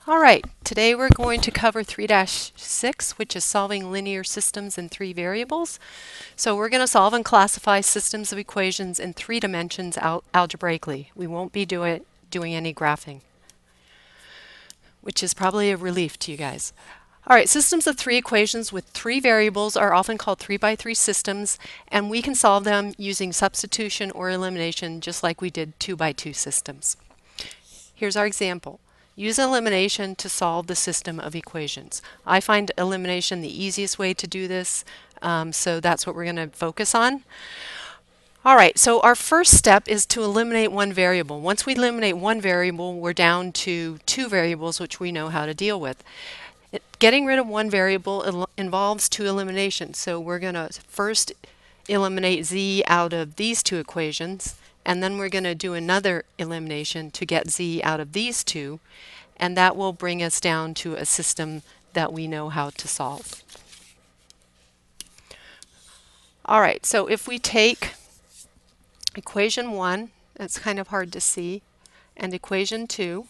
All right, today we're going to cover 3-6, which is solving linear systems in 3 variables. So we're going to solve and classify systems of equations in 3 dimensions algebraically. We won't be doing any graphing, which is probably a relief to you guys. All right, systems of 3 equations with 3 variables are often called 3-by-3 systems, and we can solve them using substitution or elimination just like we did 2-by-2 systems. Here's our example. Use elimination to solve the system of equations. I find elimination the easiest way to do this, so that's what we're going to focus on. All right, so our first step is to eliminate one variable. Once we eliminate one variable, we're down to 2 variables, which we know how to deal with. Getting rid of one variable involves 2 eliminations, so we're going to first eliminate z out of these 2 equations, and then we're going to do another elimination to get z out of these 2, and that will bring us down to a system that we know how to solve. All right, so if we take equation 1, that's kind of hard to see, and equation 2,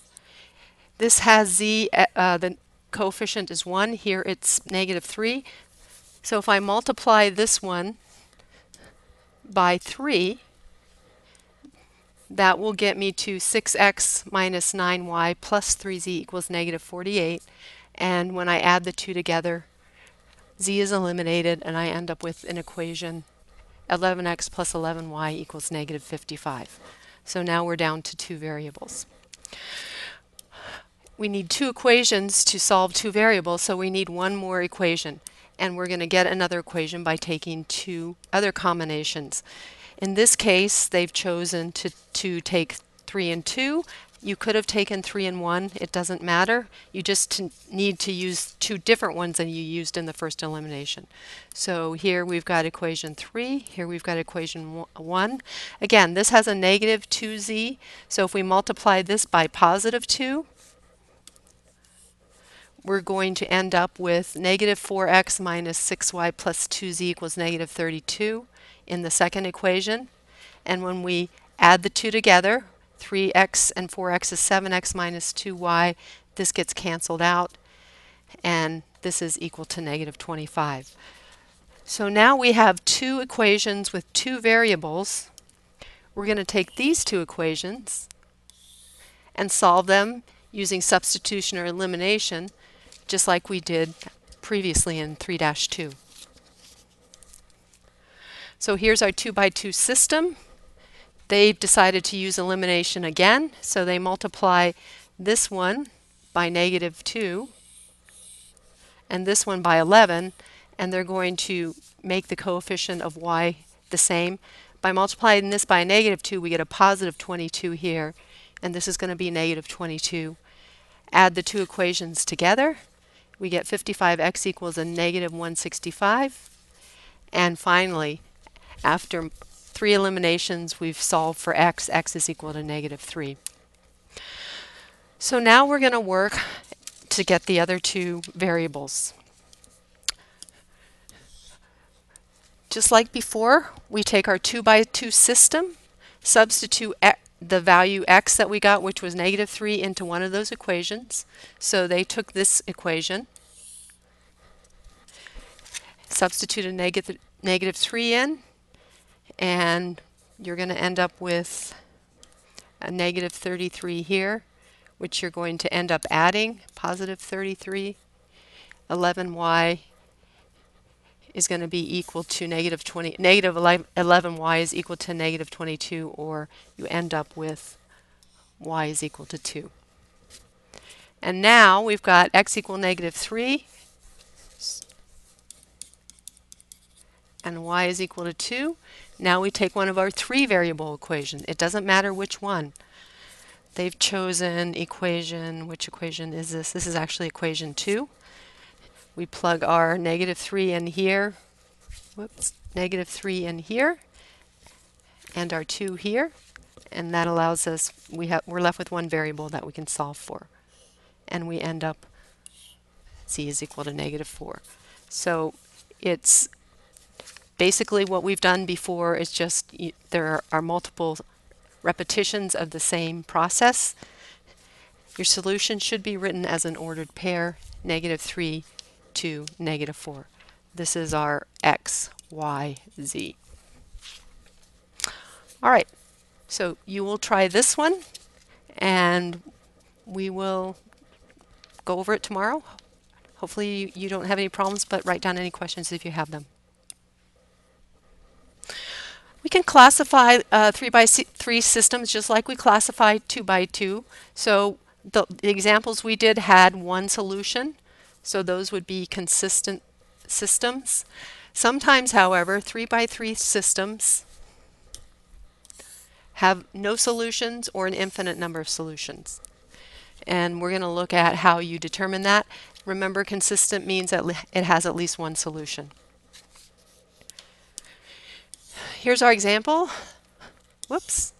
this has z, the coefficient is 1, here it's -3. So if I multiply this one by 3, that will get me to 6x minus 9y plus 3z equals -48. And when I add the 2 together, z is eliminated, and I end up with an equation 11x plus 11y equals -55. So now we're down to 2 variables. We need 2 equations to solve 2 variables, so we need one more equation. And we're going to get another equation by taking 2 other combinations. In this case, they've chosen to take 3 and 2. You could have taken 3 and 1. It doesn't matter. You just need to use 2 different ones than you used in the first elimination. So here we've got equation 3. Here we've got equation 1. Again, this has a -2z. So if we multiply this by +2, we're going to end up with -4x minus 6y plus 2z equals -32 in the second equation. And when we add the 2 together, 3x and 4x is 7x minus 2y, this gets canceled out, and this is equal to -25. So now we have 2 equations with 2 variables. We're going to take these 2 equations and solve them using substitution or elimination, just like we did previously in 3-2. So here's our 2-by-2 system. They've decided to use elimination again, so they multiply this one by -2 and this one by 11, and they're going to make the coefficient of y the same. By multiplying this by -2, we get a +22 here, and this is going to be -22. Add the 2 equations together, we get 55x equals a -165. And finally, after 3 eliminations, we've solved for x. X is equal to -3. So now we're going to work to get the other 2 variables. Just like before, we take our 2-by-2 system, substitute the value x that we got, which was -3, into one of those equations. So they took this equation, substitute a -3 in, and you're going to end up with a -33 here, which you're going to end up adding, +33. 11y is going to be equal to -20. -11y is equal to -22, or you end up with y is equal to 2. And now we've got x equal -3 and y is equal to 2. Now we take one of our 3 variable equations. It doesn't matter which one. They've chosen equation, which equation is this? This is actually equation 2. We plug our -3 in here, whoops, -3 in here, and our 2 here, and that allows us, we're left with one variable that we can solve for. And we end up z is equal to -4. So it's basically what we've done before. Is just there are multiple repetitions of the same process. Your solution should be written as an ordered pair, -3 to -4. This is our x, y, z. All right, so you will try this one, and we will go over it tomorrow. Hopefully you don't have any problems, but write down any questions if you have them. We can classify 3x3 systems just like we classify 2x2. So the examples we did had one solution, so those would be consistent systems. Sometimes, however, 3x3 systems have no solutions or an infinite number of solutions. And we're going to look at how you determine that. Remember, consistent means that it has at least one solution. Here's our example. Whoops.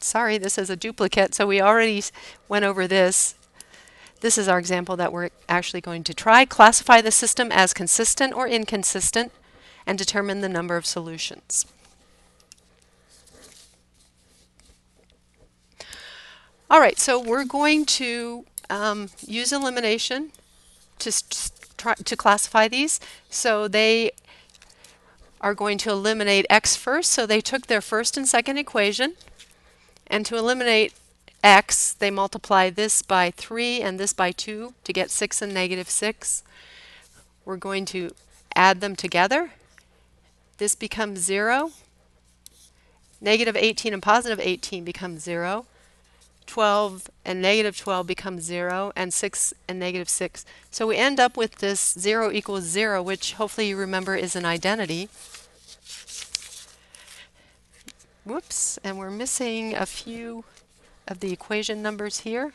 Sorry, this is a duplicate, so we already went over this. This is our example that we're actually going to try. Classify the system as consistent or inconsistent and determine the number of solutions. All right, so we're going to use elimination to classify these. So they are going to eliminate x first. So they took their first and second equation, and to eliminate x, they multiply this by 3 and this by 2 to get 6 and -6. We're going to add them together. This becomes 0. -18 and +18 becomes 0. 12 and -12 becomes 0, and 6 and -6. So we end up with this 0 equals 0, which hopefully you remember is an identity. Whoops, and we're missing a few of the equation numbers here.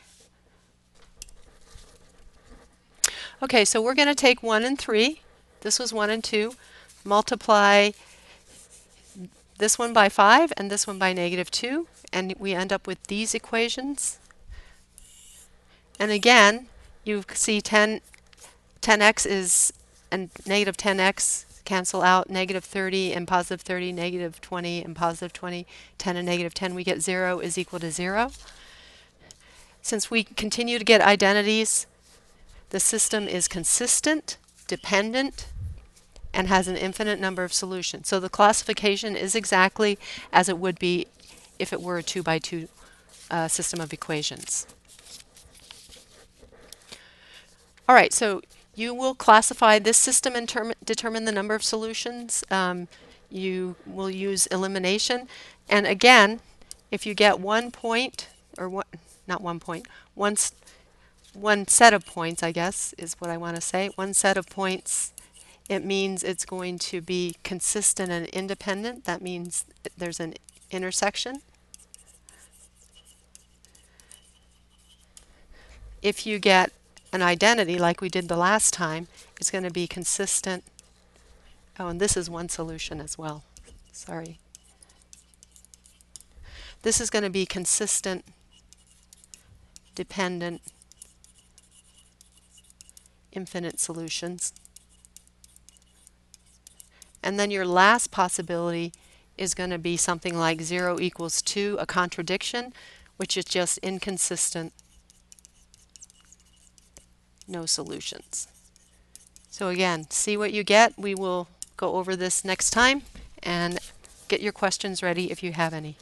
Okay, so we're going to take 1 and 3. This was 1 and 2. Multiply this one by 5 and this one by -2. And we end up with these equations. And again, you see 10x is, and -10x cancel out, -30 and +30, -20 and +20, 10 and -10, we get 0 is equal to 0. Since we continue to get identities, the system is consistent, dependent, and has an infinite number of solutions. So the classification is exactly as it would be if it were a 2x2 system of equations. All right, so you will classify this system and determine the number of solutions. You will use elimination. And again, if you get 1 point, or not 1 point, one set of points, I guess, is what I want to say. One set of points, it means it's going to be consistent and independent. That means there's an intersection. If you get an identity like we did the last time, it's going to be consistent. Oh, and this is one solution as well. Sorry. This is going to be consistent, dependent, infinite solutions. And then your last possibility is going to be something like 0 equals 2, a contradiction, which is just inconsistent, no solutions. So again, see what you get. We will go over this next time, and get your questions ready if you have any.